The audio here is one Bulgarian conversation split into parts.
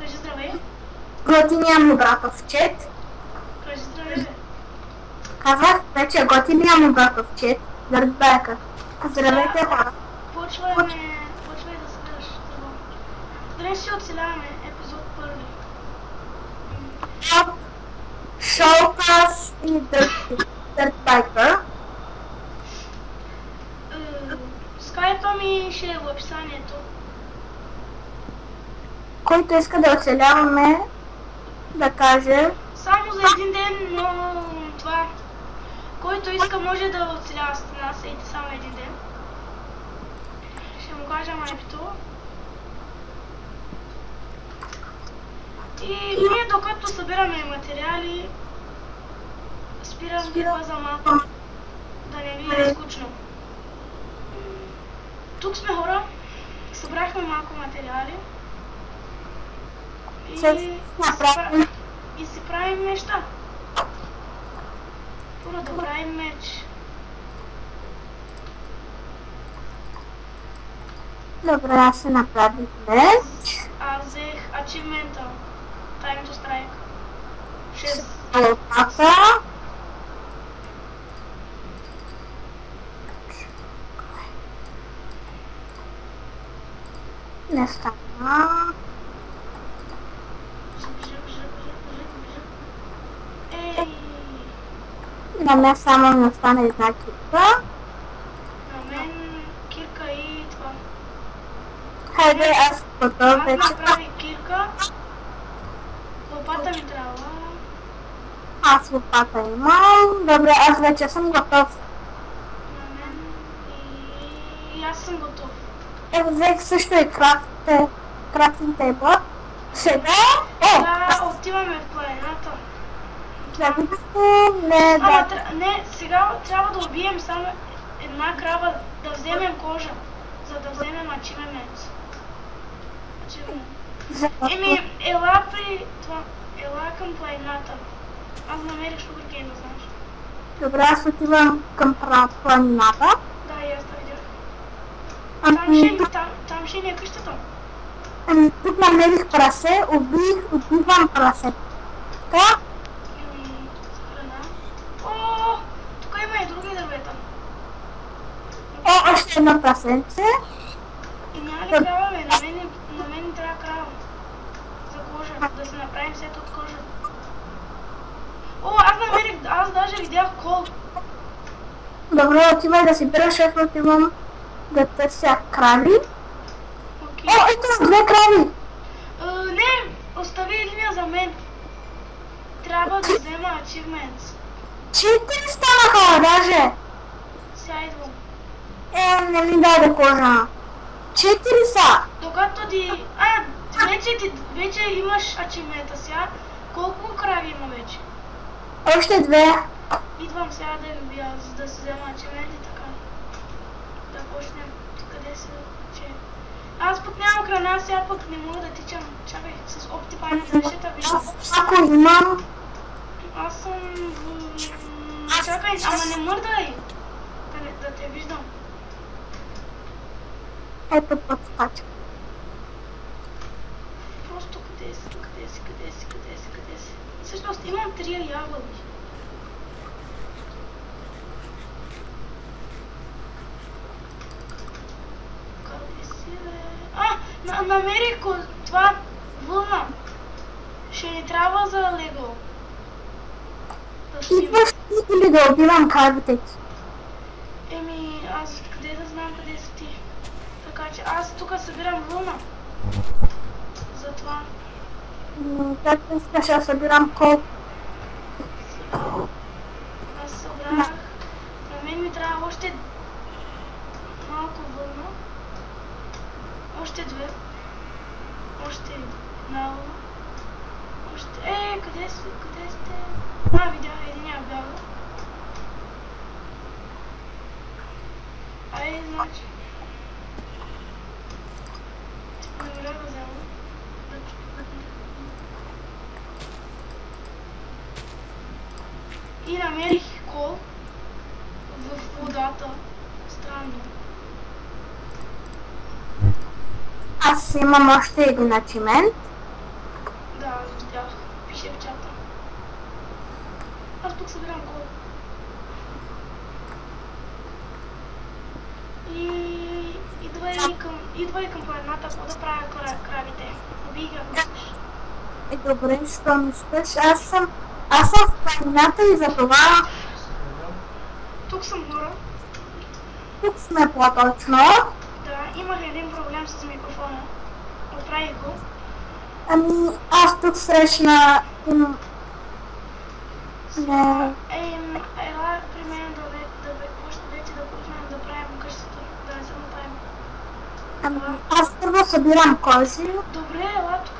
Кажи здравей. Готиния му братовчет. Кажи здравей, бе. Казах вече готиния му братовчет. Дърбека. Здравейте, хора. Почвай да събираш дърво. Днес ще оцеляваме епизод първи. Шоукас и Дъртбайкър. Скайпа ми ще е в описанието. Който иска да оцеляваме, да каже. Само за един ден, но това... Който иска може да оцелява с нас, ейте само един ден. Ще му кажа майпито. И ние докато събираме материали, спирам битва за малко, да не ви е скучно. Тук сме хора, събрахме малко материали и си правим неща. Първо да правим меч. Добре, аз се направих меч. Аз взех ачивмента. Time to strike. 6. Лопата. Не стана. Ей! На мен само ми остана една кирка. На мен кирка и това. Хайде, аз готов Аз вече. направих кирка. Лопата ми трябва. Аз лопата имам. Добре, аз вече съм готов. На мен и аз съм готов. Взех също и крафтинг тейбъл. Сега, Да, отиваме в планината. да видите, не да. Не, сега трябва да убием само една крава, да вземем кожа, за да вземем ачивемент. Еми, ела при това, ела към планината. Аз намерих шугъркейн, да знаеш. Добре, аз отивам към планината. Да, и аз да видях. Там ще ни е къщата. Тук намерих прасе, убивам прасе. Така? Храна. О, тук има и други дървета. Още едно прасенце. И няма ли крава, бе? На мен ни трябва крава. За кожа, да си направим сет от кожа. О, аз даже видях кол. Добре, отивай да си бираш, аз отивам да търся крави. Окей. О, ето две крави! Не, остави линия за мен. Трябва да взема achievements. 4 станаха, даже. Сега идвам. Не ми даде кожа. 4 са. Докато вече имаш achievement-а сега. Колко крави има вече? Още две. Идвам сега да ви бия, за да си взема achievement и така. Да почнем. Къде се че? Аз пък нямам храна, сега пък не мога да тичам. Чакай, с оптипани защита виждам. Ако имам. Аз съм Чакай, ама не мърдай! Да те виждам. Ето подскача. Просто къде си? Всъщност имам 3 ябълки. Къде си, бе? Намерих това вълна. Ще ни трябва за лего. Идваш ти или да убивам кравите ти? Еми, аз къде да знам къде си ти? Така че аз тук събирам вълна. Затова. Както искаш, аз събирам кол. Аз събрах. На мен ми трябва още малко вълна. Още две. Още една вълна. Къде сте? Видях единия бяга. Значи. Не можа да взема. И намерих кол в водата. Странно. Аз имам още един ачивмент. тук събирам кол. И идвай към планината, какво да правя кравите. Убий ги, ако искаш. Добре, що ми искаш? Аз съм в планината и за това Тук съм хора. тук сме по-точно. Да, имах един проблем с микрофона. Оправих го. Ами, аз тук срещна Ела при мен още вече да почнем да правим къщата, да не се направим. Ами, аз първо събирам кожи. Добре, ела тук.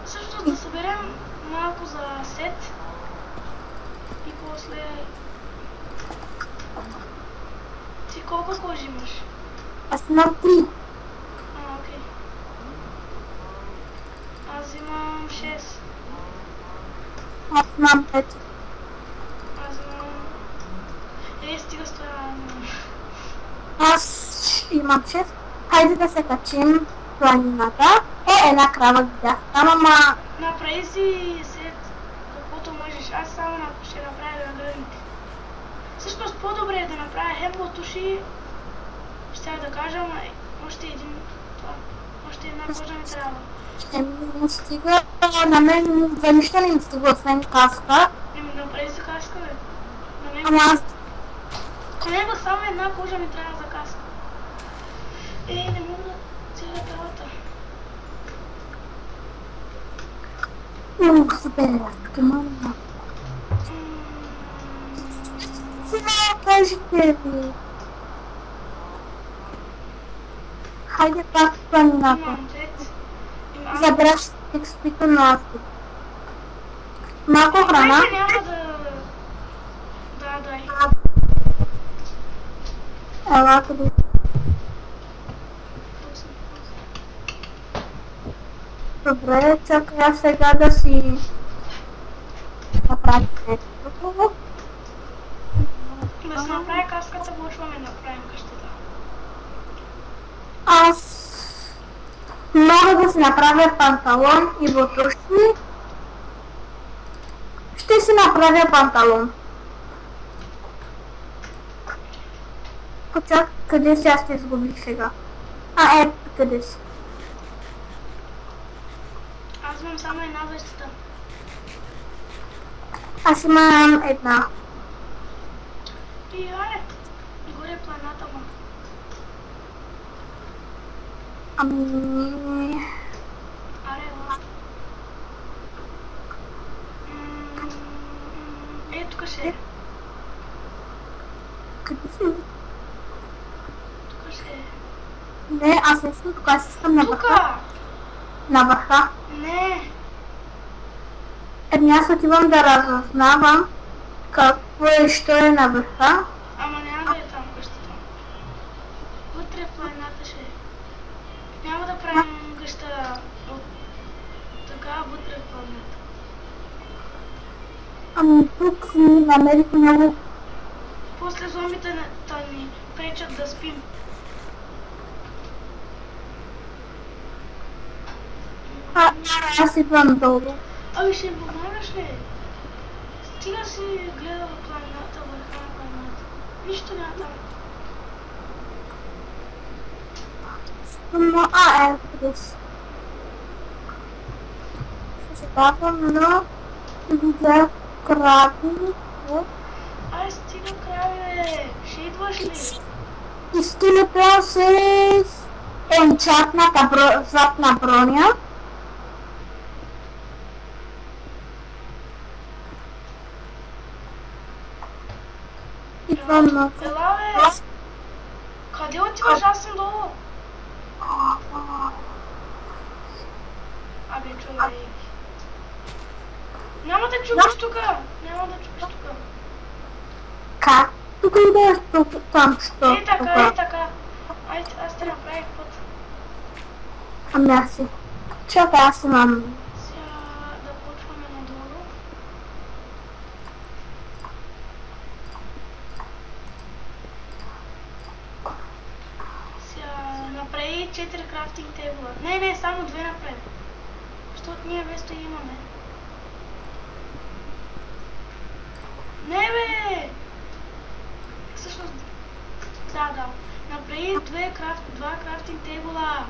Също да съберем малко за сет. И после... Ти колко кожи имаш? Аз имам 3. Окей. Аз имам 6. Аз имам 5. Аз имам... стига с това. Аз имам 6. Хайде да се качим в планината. Една крава видях там, ама Направи си сет, каквото можеш. Аз само ще направя гърните. Всъщност по-добре е да направя хемплотуши. Ще да кажа, ама още една кожа ми трябва. ще ми стига. На мен за нищо не ми стига, освен каска. Направи си каска, бе. Ама аз На него само една кожа ми трябва за каска. Не мога да целя правата. не мога да събера. Мама. Сега кажете ви. Хайде пак в планината. Имам 5. Забраш текстите на аз. Малко храна. Няма да... Да, дай. Ела къде. Тук съм. Добре, чакай сега да си направим нещо. Да се направи каската, почваме да правим къщата. Аз мога да си направя панталон и бутушки. Ще си направя панталон. Почак, къде си аз те изгубих сега? Ето къде си. Аз имам само една защита. Аз имам една. И аре, горе планата му. Ами... Аре, ла. Тук ще е. Къде си? Тук ще е. Не, аз не съм тук, аз искам на върха. Тука! На върха. Не! Еми аз отивам да разузнавам какво е, що е на върха. Ама няма да е там къщата. Вътре в планината ще е. Няма да правим къща от така вътре в планината. Ами тук си намерих много. После зомбите ни пречат да спим. Аз идвам долу. Ами ще им помагаш ли? Стига си гледала планината, върха на планината. Нищо няма там. Но, къде си? Ще се давам, но видях краби. Стига крави, бе! Ще идваш ли? И стилето с енчатната златна броня. Идвам на... Ела, бе! Къде отиваш? Аз съм долу. Абе, човек. Няма да чукаш тука. Няма да чукаш тука. Как? Тук идеш тук, там, що? Така. Айде, аз те направих път. Ами аз си. Чакай, аз имам... Сега да почваме надолу. Сега направи 4 крафтинг тейбла. Не, само 2 направи. Защото ние весто имаме. Не бе! Всъщност... Да. Направи два крафтинг тейбла.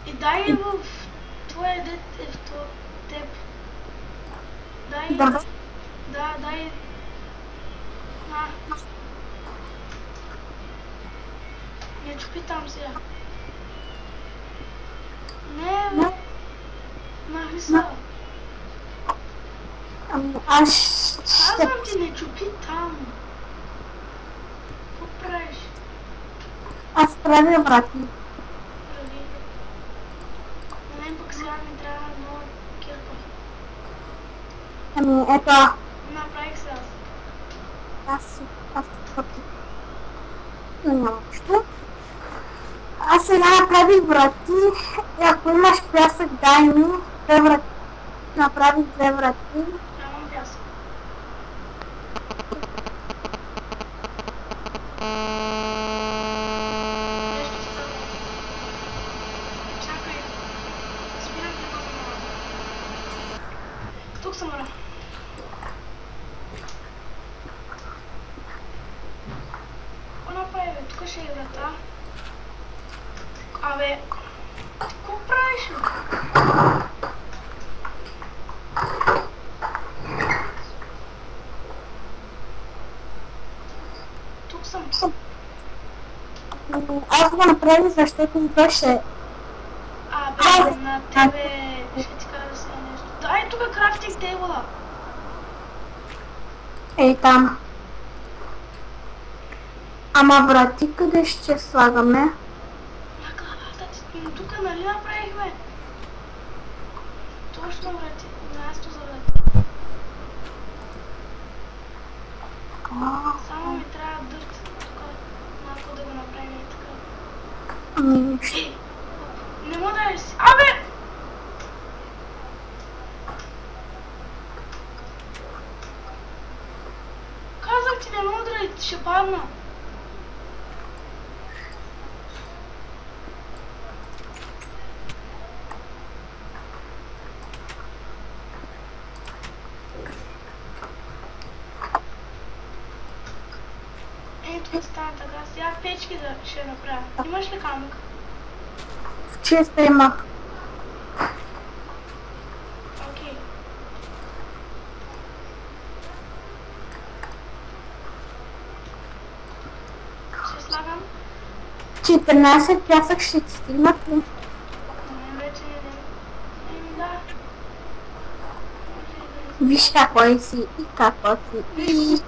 И дай в твоя дет е в теб. Дай... Да. Да, дай... На. Не чупи там сега. Не, бе. Махни се. Ами аз ще... Казвам ти, не чупи там. Какво правиш? Аз правя врати. Прави. На мен пък сега ми трябва нова кирка. Ами ето, Направих се аз. аз врати. Но няма нищо. Аз сега направих врати. И ако имаш пясък, дай ми 2 врати. Направих 2 врати. Нямам пясък. Нещо става. Чакай. Спирам те пък малко. Тук съм, бре. Какво направи, бе? Тук ще е врата. Абе, какво правиш, бе? Тук съм. Аз го направих, защото беше... Абе, на тебе ще ти кажа сега нещо. Дай тук крафтинг тейбъла. Ей там. Ама врати къде ще слагаме? На главата ти. Тук нали направихме? Точно врати. Място за врати. Само ми трябва дърт. Тук малко да го направим и така. Ами нищо. Ей! Не мога да си. Абе! Казах ти не мога да ще падна. Ето стана така. Сега печки да ще направя. Имаш ли камък? В чиста имах. Окей. Ще слагам. 14 пясък ще ти стигнат ли? Вече не. Да. Виж какво си и какво си. И...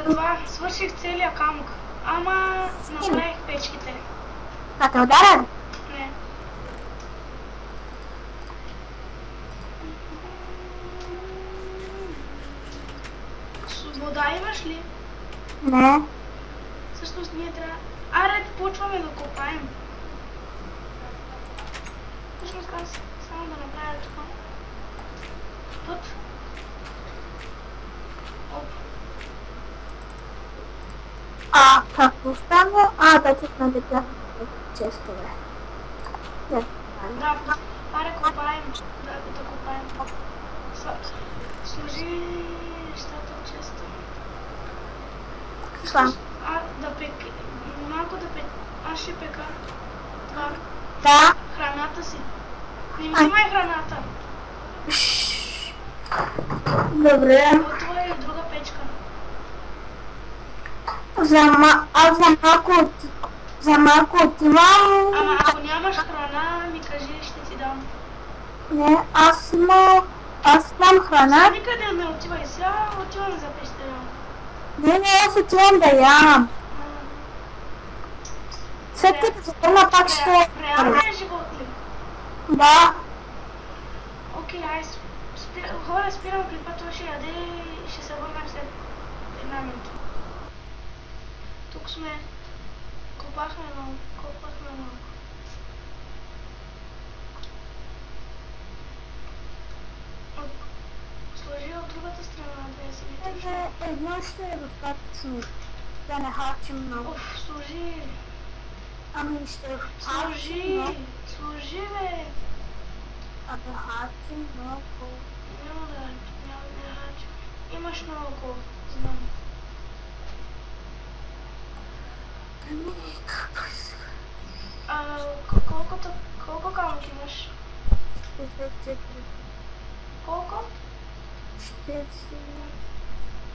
Това, свърших целия камък. Ама направих печките. А те ударят? Не. Свобода имаш ли? Не. Всъщност ние трябва... Аре, почваме да копаем. Всъщност аз само да направя това. Път. Оп. Какво става? Да ти на дете честове. Да, аре копаем. Да копаем. Сложи нещата в честа. Слам. Да пек... Малко да пек... Аз ще пека. Това. Да. Храната си. Не ми взимай храната. Добре. Готова е друга печка. За малко отивам. Ама ако нямаш храна, ми кажи, ще ти дам. Не, аз имам храна. Никъде не отивай, сега отивам за пещера. Не, аз отивам да ям. След като се върна пак ще... Реално е живот ли? Да. Окей, хора, спирам клипа, той ще яде и ще се върнем след една минута. Тук сме. Копахме много. Сложи от другата страна да я си видиш. Едно ще е достатъчно. Да не харчим много. Оф, служи. Ами ще харчим Служи. много. Служи, бе. А да харчим много. Няма да харчим. Имаш много, знам. Ами, какво си? Колко камък имаш? 64. Колко? 40.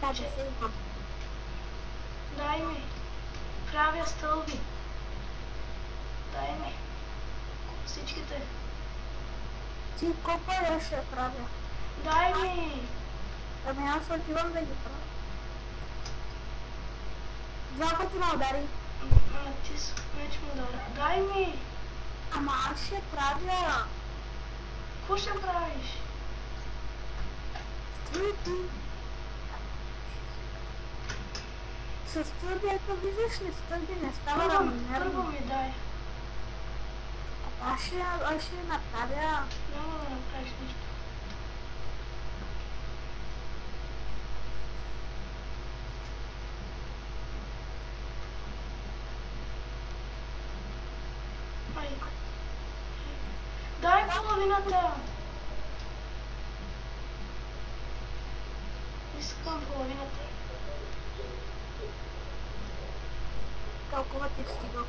50 имам. Дай ми. Правя стълби. Дай ми. Всичките. Ти колко я ще правя? Дай ми. Ами аз отивам да ги правя. 2 пъти ме удари. Ти вече му дара. Дай ми. Ама аз ще правя. Какво ще правиш? Стълби. С стълби, ето виждаш ли, стълби не става Първо равномерно. ми дай. Аз ще направя. Няма да направиш нищо. Ай. Дай половината. Искам половината. Толкова ти стига.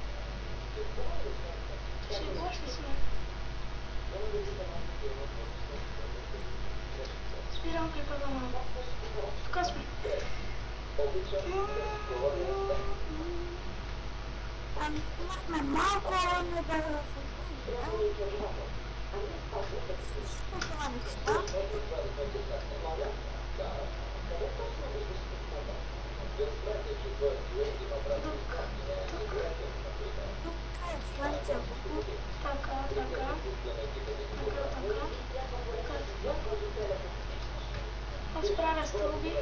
Шегуваш ли сме? Спирам клипа за малко. Тук сме. Ами имахме малко, не да се това неща. Тук е слънчево. Така. Аз правя стълби.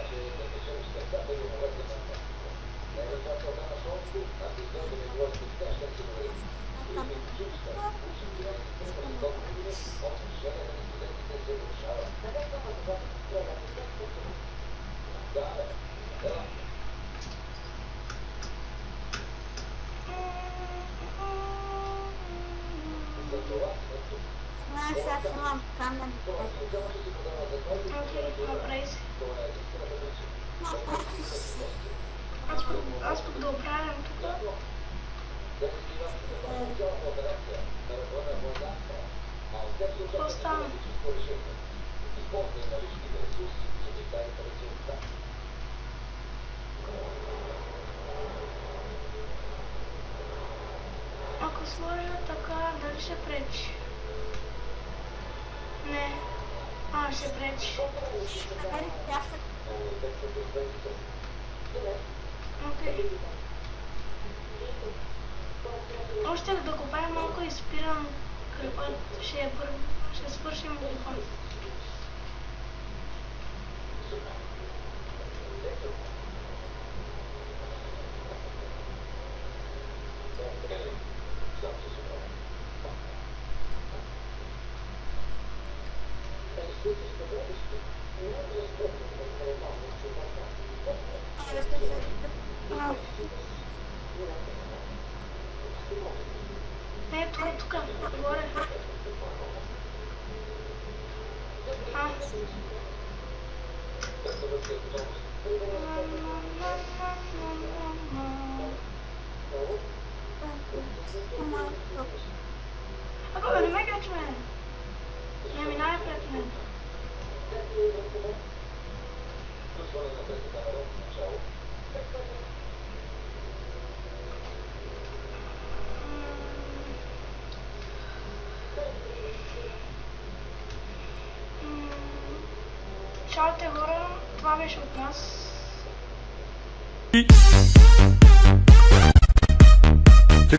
Знаеш, аз имам камен. Окей, направи си. Направи си. Аз пък да оправям тук. Какво стана? Ако сложа така, дали ще пречи? Не. Ще пречи. Намерих пясък. Окей. Още да копаем малко и спирам клипа. Ще свършим клипа. Не, тук, горе. Ако не ме кач мен. Не минай пред мен. Чао те хора, това беше от нас.